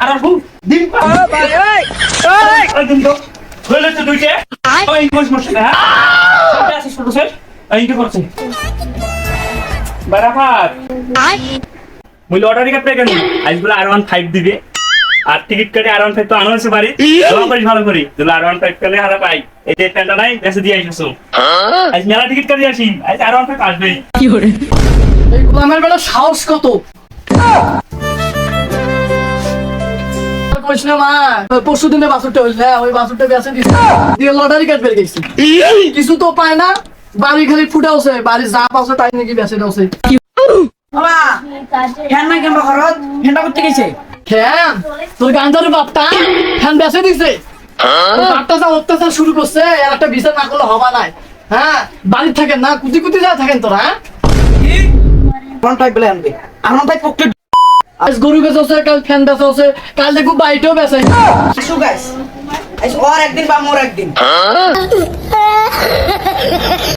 আর আসবো ডিম ভাই ওই ডিম তো হইলে তো দুইটা ওই কোশ মশে না সব আছে ছোট স্যার এই কি করছে বারাফাত মুই লটারি কাটতে কেন আজ বলে R15 দিবে আর টিকিট কাটে R15 তো আনছে বাড়ি জমা করি ভালো করি দিলে R15 পেলে হারা পাই এই যে টেন্ডা নাই বেশি দিয়ে আইছো আজ মেলা টিকিট কাটে আসি আজ R15 আসবে কি করে এই গোলামের বেলা সাহস কত কইছ না মা পরশু দিনে বাসুরটা হইল না ওই বাসুরটা বেঁচে দিছে দিয়ে লটারি কাট বের গেছে কিছু তো পায় না বাড়ি খালি ফুটাওছে বাড়ি যা পাছে তাই নাকি বেঁচে দাওছে বাবা ফ্যান নাই কেন ঘরত ফ্যানটা করতে গেছে ফ্যান তোর গাঞ্জার বাপটা ফ্যান বেঁচে দিছে বাপটা অত্যাচার শুরু করছে আর একটা বিচার না করলে হবা নাই হ্যাঁ বাড়ি থাকেন না কুতি কুতি যা থাকেন তোরা ফ্যান বলে আনবে R15 পকেট আজ গরু বেচছে কাল ফ্যান বেচছে কাল দেখো বাইটেও বেচে আসো গাইস আজ ওর একদিন বা মোর একদিন